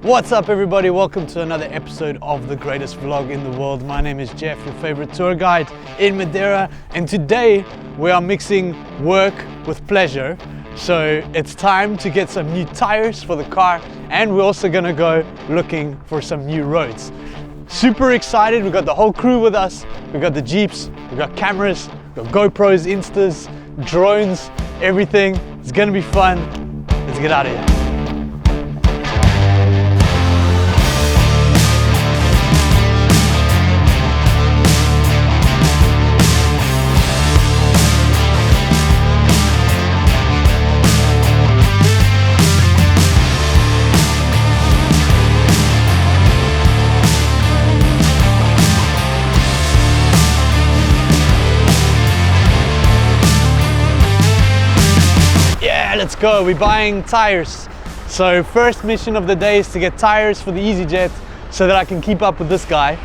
What's up everybody, welcome to another episode of the greatest vlog in the world. My name is Jeff, your favorite tour guide in Madeira, and today we are mixing work with pleasure. So it's time to get some new tires for the car, and we're also gonna go looking for some new roads. Super excited, we got the whole crew with us, we got the Jeeps, we got cameras, we got GoPros, Instas, drones, everything. It's gonna be fun. Let's get out of here. Let's go, we're buying tires. So first mission of the day is to get tires for the EasyJet so that I can keep up with this guy.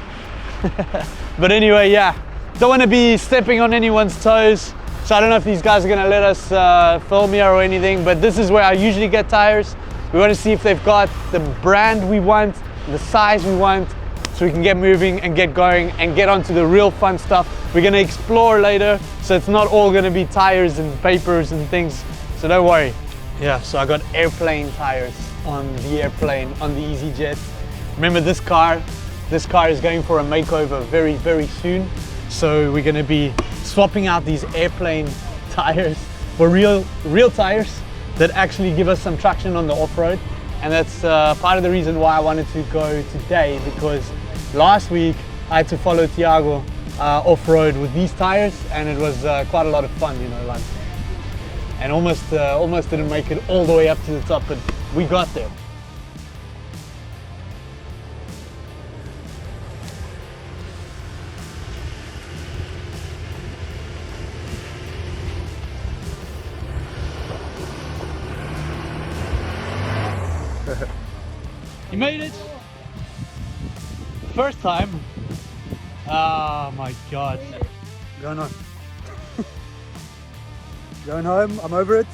But anyway, yeah, don't want to be stepping on anyone's toes. So I don't know if these guys are going to let us film here or anything, but this is where I usually get tires. We want to see if they've got the brand we want, the size we want, so we can get moving and get going and get onto the real fun stuff. We're going to explore later, so it's not all going to be tires and papers and things. So don't worry. Yeah, so I got airplane tires on the airplane, on the EasyJet. Remember this car is going for a makeover very, very soon. So we're gonna be swapping out these airplane tires for real tires that actually give us some traction on the off-road. And that's part of the reason why I wanted to go today, because last week I had to follow Thiago off-road with these tires, and it was quite a lot of fun, you know, like. And almost didn't make it all the way up to the top, but we got there. You made it! First time. Oh my God. Going on. Going home, I'm over it.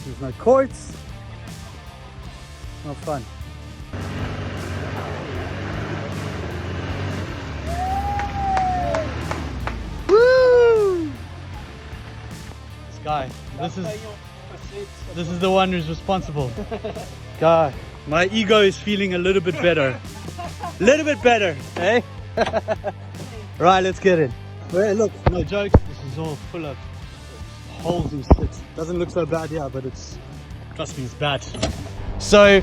There's no courts. No fun. Woo! This guy, this is the one who's responsible. God, my ego is feeling a little bit better. A little bit better, eh? Right, let's get it. Well, look, no jokes, this is all full of holes and shit. Doesn't look so bad, yeah, but trust me, it's bad. So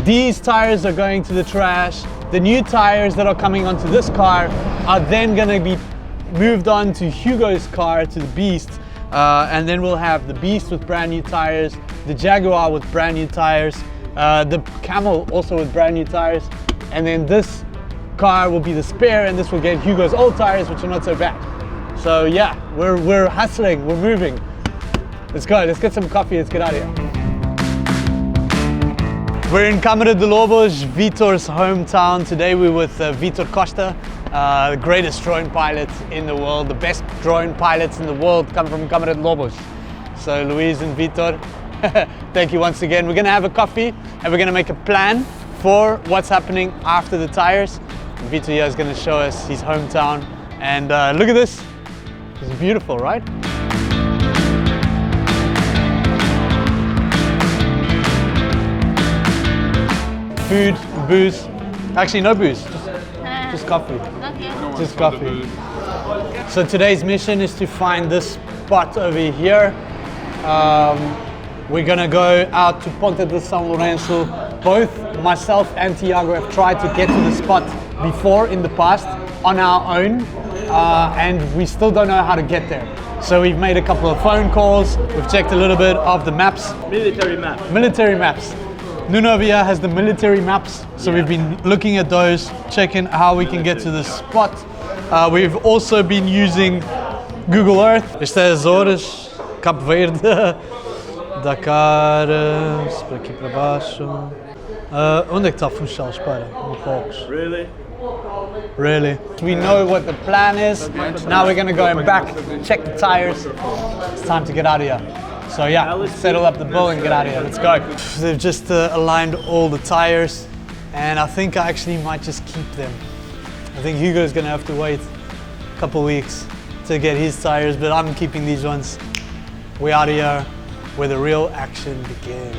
these tires are going to the trash. The new tires that are coming onto this car are then going to be moved on to Hugo's car, to the Beast, and then we'll have the Beast with brand new tires, the Jaguar with brand new tires, the Camel also with brand new tires, and then this car will be the spare, and this will get Hugo's old tires, which are not so bad. So yeah, we're hustling, we're moving. Let's go, let's get some coffee, let's get out of here. We're in Câmara de Lobos, Vitor's hometown. Today we're with Vito Costa, the greatest drone pilot in the world. The best drone pilots in the world come from Câmara de Lobos. So Luis and Vitor, thank you once again. We're gonna have a coffee and we're gonna make a plan for what's happening after the tires. Vito here is gonna show us his hometown. And look at this. It's beautiful, right? Food, booze. Actually, no booze. Just coffee. Okay. Just coffee. So today's mission is to find this spot over here. We're gonna go out to Ponte de São Lourenço. Both myself and Thiago have tried to get to the spot before in the past on our own. And we still don't know how to get there. So we've made a couple of phone calls, we've checked a little bit of the maps. Military map. Military maps. Nunavia has the military maps, so we've been looking at those, checking how we can get to the spot. We've also been using Google Earth. Este é Azores, Cabo Verde, Dakar, para aqui para baixo. Onde é que está Funchal? Espera, poucos. Really? Really? We know what the plan is. Now we're gonna go back, check the tires. It's time to get out of here. So yeah, let's settle up the bill and get out of here. Let's go. They've just aligned all the tires, and I think I actually might just keep them. I think Hugo's gonna have to wait a couple weeks to get his tires, but I'm keeping these ones. We're out of here where the real action begins.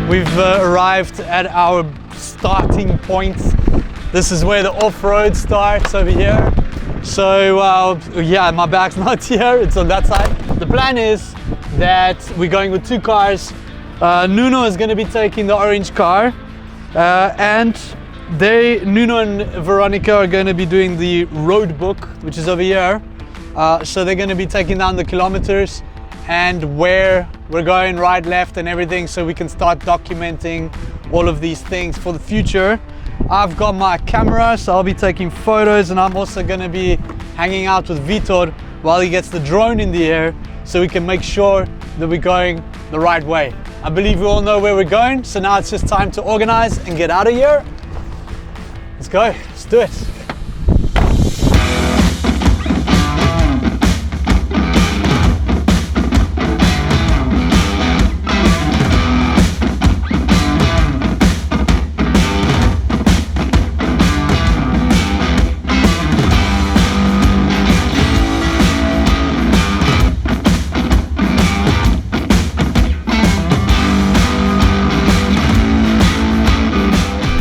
We've arrived at our starting point. This is where the off-road starts over here. So yeah, my bag's not here, it's on that side. The plan is that we're going with 2 cars. Nuno is going to be taking the orange car, and Nuno and Veronica are going to be doing the road book, which is over here. So they're going to be taking down the kilometers and where we're going, right, left and everything, so we can start documenting all of these things for the future. I've got my camera, so I'll be taking photos, and I'm also going to be hanging out with Vito while he gets the drone in the air, so we can make sure that we're going the right way. I believe we all know where we're going, so now it's just time to organize and get out of here. Let's go, let's do it.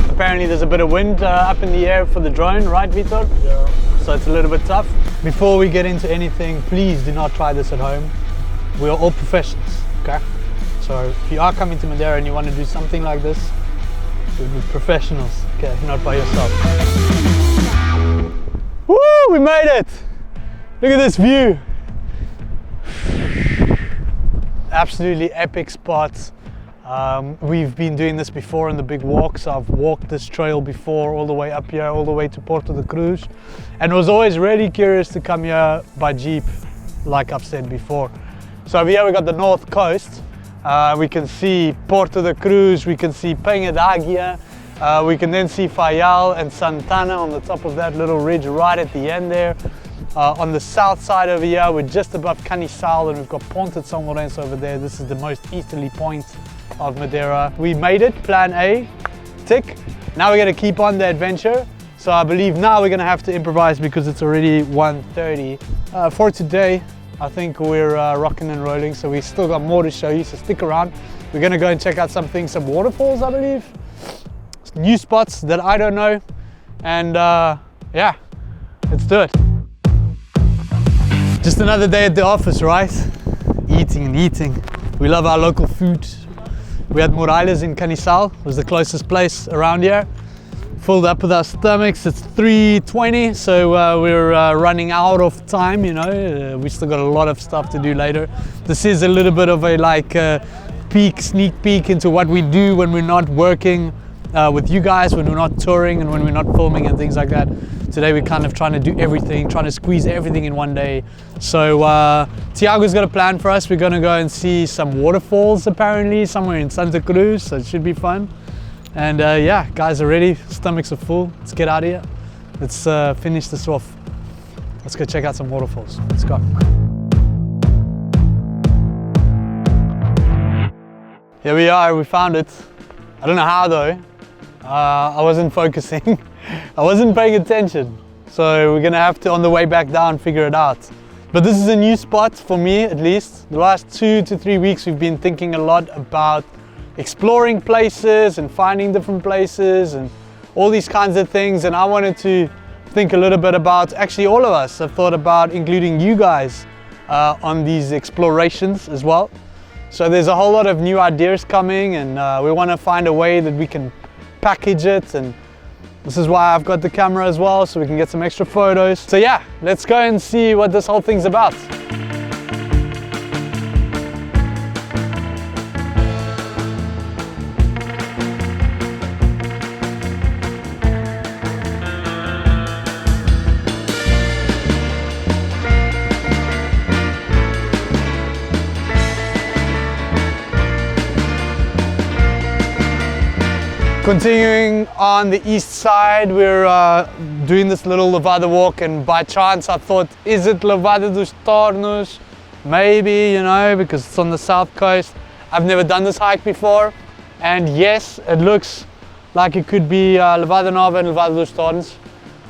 Apparently there's a bit of wind up in the air for the drone, right Vito? Yeah. So it's a little bit tough. Before we get into anything, please do not try this at home. We are all professionals, okay? So if you are coming to Madeira and you want to do something like this, do it with professionals, okay? Not by yourself. Woo! We made it! Look at this view! Absolutely epic spots. We've been doing this before in the big walks. I've walked this trail before, all the way up here, all the way to Porto da Cruz, and was always really curious to come here by Jeep, like I've said before. So over here we got the north coast. We can see Porto da Cruz, we can see Penha d'Águia, we can then see Faial and Santana on the top of that little ridge right at the end there. On the south side over here, we're just above Canissal, and we've got Ponte de São Lourenço over there. This is the most easterly point of Madeira. We made it, plan A, tick. Now we're gonna keep on the adventure. So I believe now we're gonna have to improvise because it's already 1:30. For today, I think we're rocking and rolling, so we still got more to show you, so stick around. We're gonna go and check out some waterfalls, I believe. New spots that I don't know. And yeah, let's do it. Just another day at the office, right? Eating and eating. We love our local food. We had Morales in Canissal, was the closest place around here. Filled up with our stomachs. It's 3:20, so we're running out of time, you know. We still got a lot of stuff to do later. This is a little bit of a sneak peek into what we do when we're not working with you guys, when we're not touring and when we're not filming and things like that. Today we're kind of trying to do everything, trying to squeeze everything in one day. So Tiago's got a plan for us. We're gonna go and see some waterfalls apparently somewhere in Santa Cruz, so it should be fun. And yeah, guys are ready, stomachs are full. Let's get out of here. Let's finish this off. Let's go check out some waterfalls. Let's go. Here we are, we found it. I don't know how though. I wasn't focusing. I wasn't paying attention. So we're gonna have to, on the way back down, figure it out. But this is a new spot for me, at least. The last 2 to 3 weeks, we've been thinking a lot about exploring places and finding different places and all these kinds of things. And I wanted to think a little bit about, actually all of us have thought about including you guys on these explorations as well. So there's a whole lot of new ideas coming, and we want to find a way that we can package it, and this is why I've got the camera as well, so we can get some extra photos. So yeah, let's go and see what this whole thing's about. Continuing on the east side, we're doing this little Levada walk, and by chance I thought, is it Levada dos Tornos? Maybe, you know, because it's on the south coast. I've never done this hike before, and yes, it looks like it could be Levada Nova and Levada dos Tornos.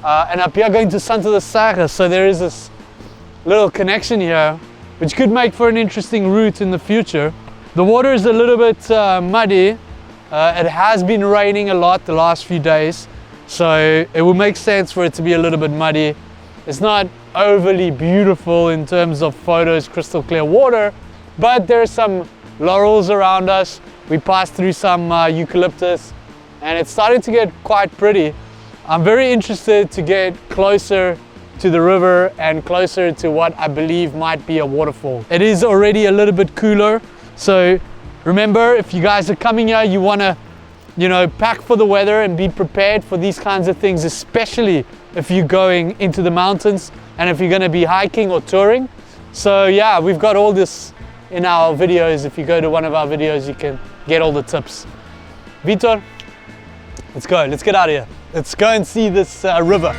And up here going to Santa da Serra, so there is this little connection here, which could make for an interesting route in the future. The water is a little bit muddy. It has been raining a lot the last few days, so it would make sense for it to be a little bit muddy. It's not overly beautiful in terms of photos, crystal clear water, but there's some laurels around us. We passed through some eucalyptus, and it's starting to get quite pretty. I'm very interested to get closer to the river and closer to what I believe might be a waterfall. It is already a little bit cooler, so remember, if you guys are coming here, you want to, you know, pack for the weather and be prepared for these kinds of things, especially if you're going into the mountains and if you're going to be hiking or touring. So yeah, we've got all this in our videos. If you go to one of our videos, you can get all the tips. Vitor, let's go. Let's get out of here. Let's go and see this river.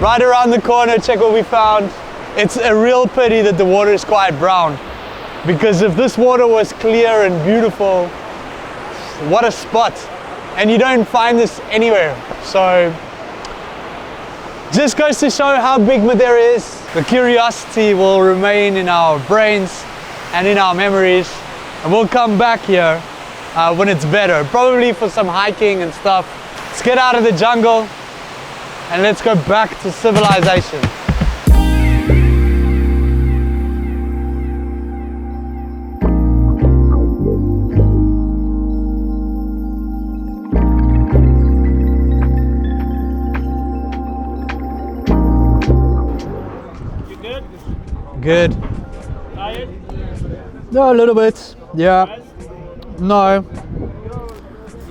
Right around the corner, check what we found. It's a real pity that the water is quite brown, because if this water was clear and beautiful, what a spot. And you don't find this anywhere. So just goes to show how big Madeira is. The curiosity will remain in our brains and in our memories, and we'll come back here when it's better, probably for some hiking and stuff. Let's get out of the jungle and let's go back to civilization. You good? Good. Tired? No, a little bit. Yeah. No.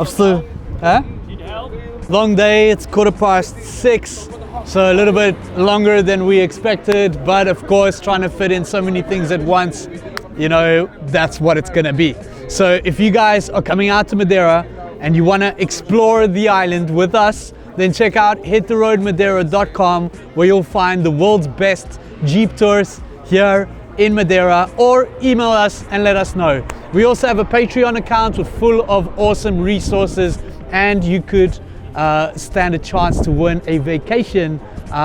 I'm still. Huh? Need help? Long day, it's 6:15, so a little bit longer than we expected, but of course trying to fit in so many things at once, you know, that's what it's gonna be. So if you guys are coming out to Madeira and you want to explore the island with us, then check out hittheroadmadeira.com, where you'll find the world's best Jeep tours here in Madeira, or email us and let us know. We also have a Patreon account with full of awesome resources, and you could stand a chance to win a vacation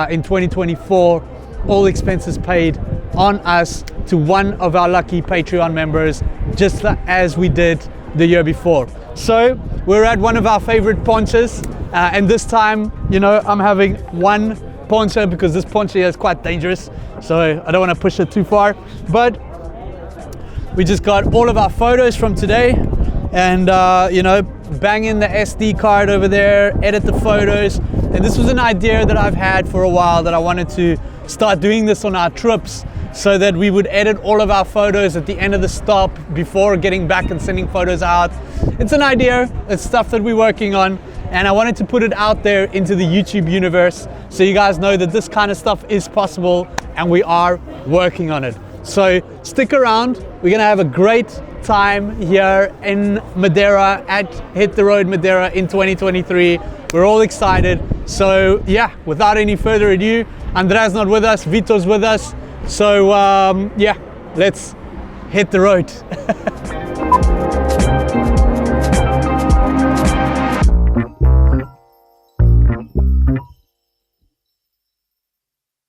in 2024, all expenses paid on us, to one of our lucky Patreon members, just as we did the year before. So we're at one of our favorite ponchos, and this time, you know, I'm having one poncho because this poncho is quite dangerous, so I don't want to push it too far. But we just got all of our photos from today, and you know, bang in the SD card over there, edit the photos. And this was an idea that I've had for a while, that I wanted to start doing this on our trips, so that we would edit all of our photos at the end of the stop before getting back and sending photos out. It's an idea, it's stuff that we're working on, and I wanted to put it out there into the YouTube universe so you guys know that this kind of stuff is possible and we are working on it. So stick around, we're gonna have a great time here in Madeira at Hit the Road Madeira in 2023. We're all excited. So yeah, without any further ado, Andrea's not with us, Vito's with us. So yeah, let's hit the road.